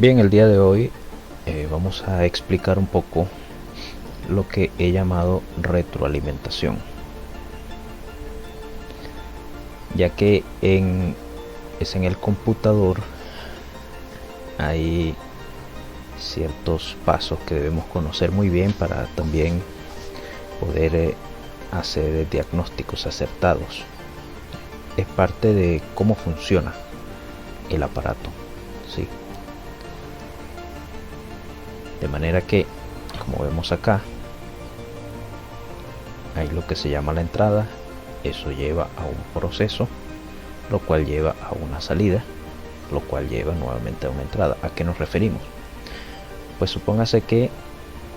Bien, el día de hoy vamos a explicar un poco lo que he llamado retroalimentación, ya que en el computador hay ciertos pasos que debemos conocer muy bien para también poder hacer diagnósticos acertados. Es parte de cómo funciona el aparato, ¿sí? De manera que, como vemos acá, hay lo que se llama la entrada. Eso lleva a un proceso, lo cual lleva a una salida, lo cual lleva nuevamente a una entrada. ¿A qué nos referimos? Pues supóngase que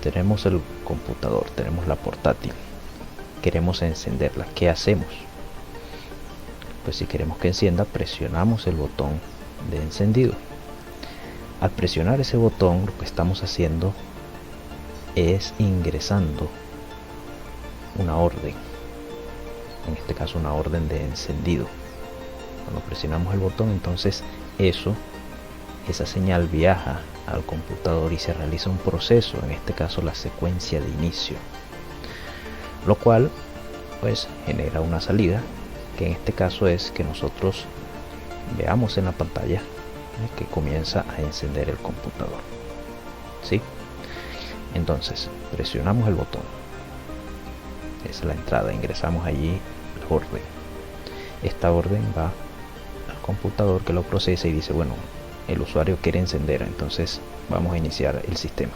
tenemos el computador, tenemos la portátil, queremos encenderla. ¿Qué hacemos? Pues si queremos que encienda, presionamos el botón de encendido. Al presionar ese botón, lo que estamos haciendo es ingresando una orden, en este caso una orden de encendido. Cuando presionamos el botón, entonces esa señal viaja al computador y se realiza un proceso, en este caso la secuencia de inicio, lo cual pues genera una salida, que en este caso es que nosotros veamos en la pantalla que comienza a encender el computador, ¿sí? Entonces presionamos el botón, es la entrada, ingresamos allí la orden. Esta orden va al computador, que lo procesa y dice, bueno, el usuario quiere encender, entonces vamos a iniciar el sistema,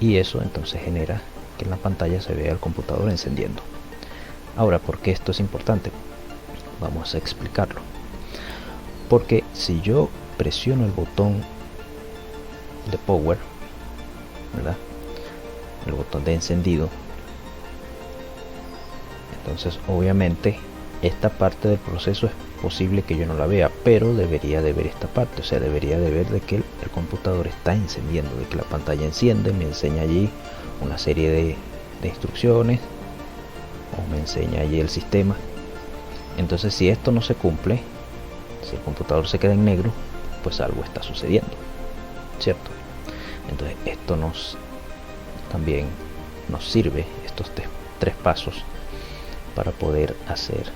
y eso entonces genera que en la pantalla se vea el computador encendiendo. Ahora, ¿por qué esto es importante? Vamos a explicarlo. Porque si yo presiono el botón de power, ¿verdad?, el botón de encendido, entonces obviamente esta parte del proceso es posible que yo no la vea, pero debería de ver esta parte, o sea, debería de ver de que el computador está encendiendo, de que la pantalla enciende, me enseña allí una serie de instrucciones, o me enseña allí el sistema. Entonces, si esto no se cumple, si el computador se queda en negro, pues algo está sucediendo, ¿cierto? Entonces esto también nos sirve, estos tres pasos, para poder hacer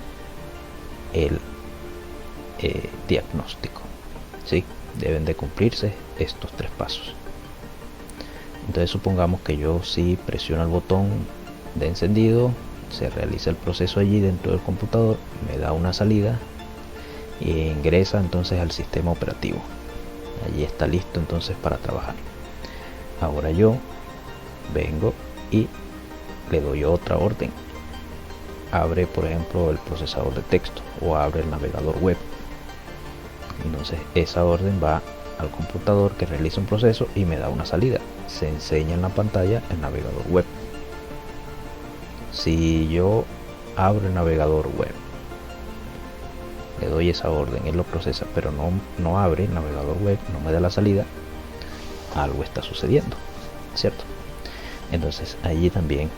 el diagnóstico, ¿sí? Deben de cumplirse estos tres pasos. Entonces supongamos que yo sí presiono el botón de encendido, se realiza el proceso allí dentro del computador, me da una salida e ingresa entonces al sistema operativo. Allí está listo entonces para trabajar. Ahora yo vengo y le doy otra orden. Abre, por ejemplo, el procesador de texto o abre el navegador web. Entonces esa orden va al computador, que realiza un proceso y me da una salida. Se enseña en la pantalla el navegador web. Si yo abro el navegador web, le doy esa orden, él lo procesa, pero no abre el navegador web, no me da la salida, algo está sucediendo, ¿cierto? Entonces allí también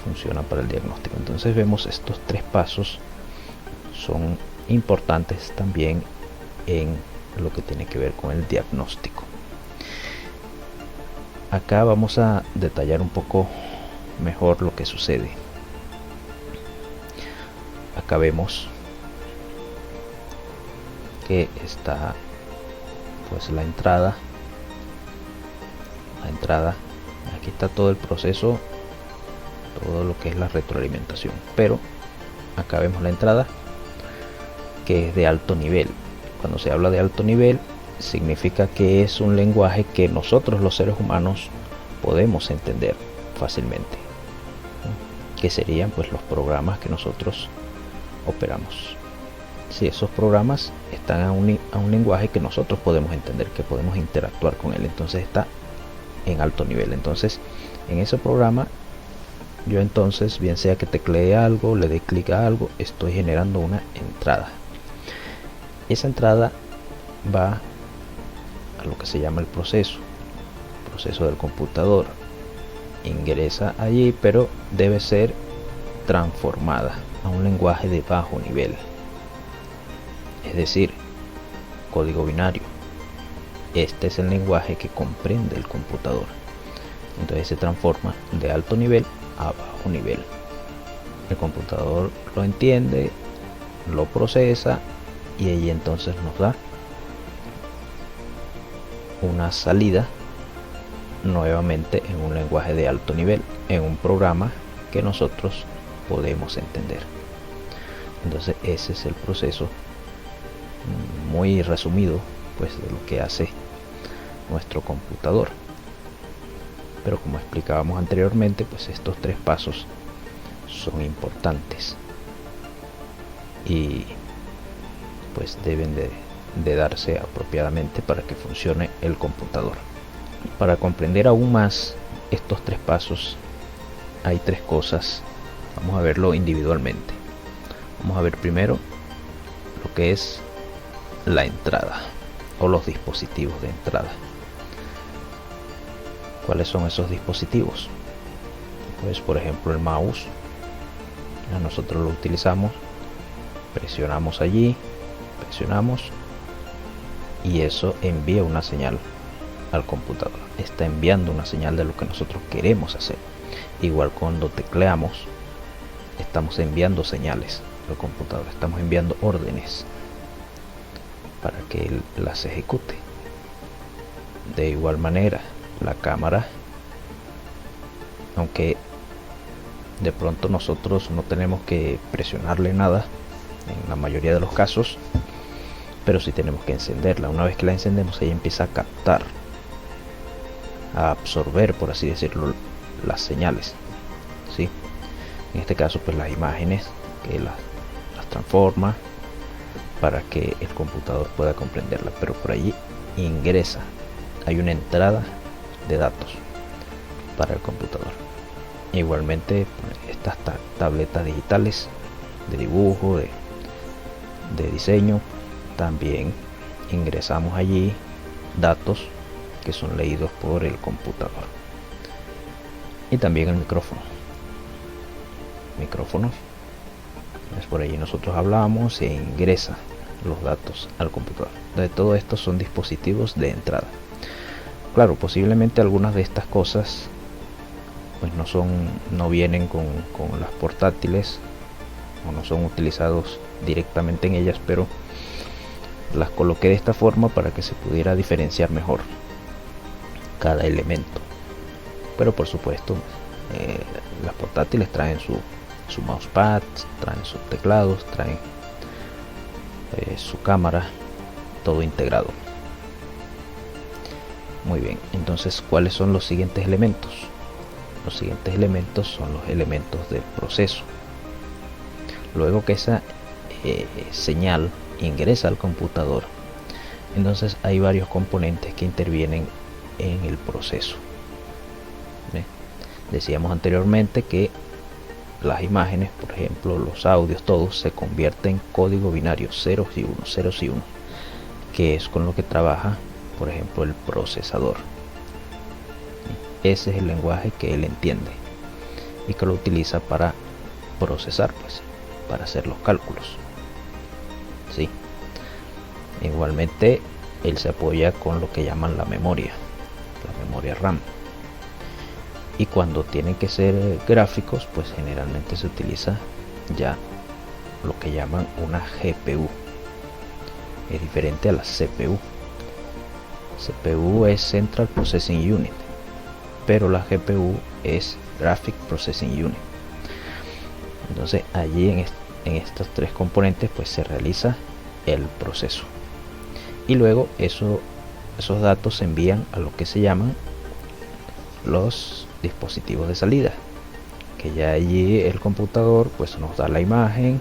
funciona para el diagnóstico. Entonces vemos estos tres pasos son importantes también en lo que tiene que ver con el diagnóstico. Acá vamos a detallar un poco mejor lo que sucede. Acá vemos que está pues la entrada, aquí está todo el proceso, todo lo que es la retroalimentación, pero acá vemos la entrada, que es de alto nivel. Cuando se habla de alto nivel, significa que es un lenguaje que nosotros los seres humanos podemos entender fácilmente, que serían pues los programas que nosotros operamos. Si esos programas están a un lenguaje que nosotros podemos entender, que podemos interactuar con él, entonces está en alto nivel. Entonces en ese programa yo entonces, bien sea que teclee algo, le dé clic a algo, estoy generando una entrada. Esa entrada va a lo que se llama el proceso del computador, ingresa allí, pero debe ser transformada a un lenguaje de bajo nivel, es decir, código binario. este es el lenguaje que comprende el computador. Entonces se transforma de alto nivel a bajo nivel. El computador lo entiende, lo procesa y ahí entonces nos da una salida nuevamente en un lenguaje de alto nivel, en un programa que nosotros podemos entender. Entonces ese es el proceso muy resumido pues de lo que hace nuestro computador. Pero como explicábamos anteriormente, pues estos tres pasos son importantes y pues deben de darse apropiadamente para que funcione el computador. Para comprender aún más estos tres pasos hay tres cosas. Vamos a verlo individualmente. Vamos a ver primero lo que es la entrada o los dispositivos de entrada. ¿Cuáles son esos dispositivos? Pues por ejemplo el mouse. Nosotros lo utilizamos, presionamos allí, presionamos y eso envía una señal al computador. Está enviando una señal de lo que nosotros queremos hacer. Igual cuando tecleamos, estamos enviando señales al computador, estamos enviando órdenes para que él las ejecute. De igual manera, la cámara, aunque de pronto nosotros no tenemos que presionarle nada en la mayoría de los casos, pero sí tenemos que encenderla. Una vez que la encendemos, ella empieza a captar, a absorber, por así decirlo, las señales, ¿sí? En este caso pues las imágenes, que las transforma para que el computador pueda comprenderla, pero por allí ingresa, hay una entrada de datos para el computador. Igualmente estas tabletas digitales de dibujo, de diseño, también ingresamos allí datos que son leídos por el computador. Y también el micrófono, pues por allí nosotros hablamos e ingresa los datos al computador. De todo esto son dispositivos de entrada. Claro, posiblemente algunas de estas cosas pues no vienen con las portátiles o no son utilizados directamente en ellas, pero las coloqué de esta forma para que se pudiera diferenciar mejor cada elemento. Pero por supuesto las portátiles traen su mousepad, traen sus teclados, traen su cámara, todo integrado. Muy bien, entonces ¿cuáles son los siguientes elementos? Los siguientes elementos son los elementos del proceso. Luego que esa señal ingresa al computador, entonces hay varios componentes que intervienen en el proceso. Decíamos anteriormente que las imágenes, por ejemplo los audios, todos se convierten en código binario, ceros y unos, que es con lo que trabaja por ejemplo el procesador. Ese es el lenguaje que él entiende y que lo utiliza para procesar, pues para hacer los cálculos, ¿sí? Igualmente él se apoya con lo que llaman la memoria RAM, y cuando tienen que ser gráficos pues generalmente se utiliza ya lo que llaman una GPU. Es diferente a la CPU. CPU es Central Processing Unit, pero la GPU es Graphic Processing Unit. Entonces allí en estos tres componentes pues se realiza el proceso y luego esos datos se envían a lo que se llaman los dispositivos de salida, que ya allí el computador pues nos da la imagen,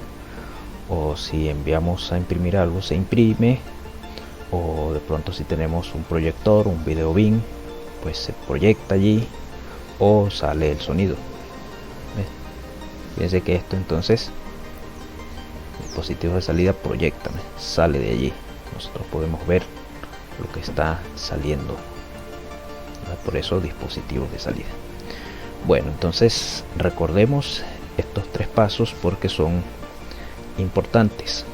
o si enviamos a imprimir algo se imprime, o de pronto si tenemos un proyector, un video bin, pues se proyecta allí o sale el sonido. Fíjense que esto entonces, dispositivos de salida, proyectan, sale de allí, nosotros podemos ver lo que está saliendo, por eso dispositivos de salida. Bueno, entonces recordemos estos tres pasos porque son importantes.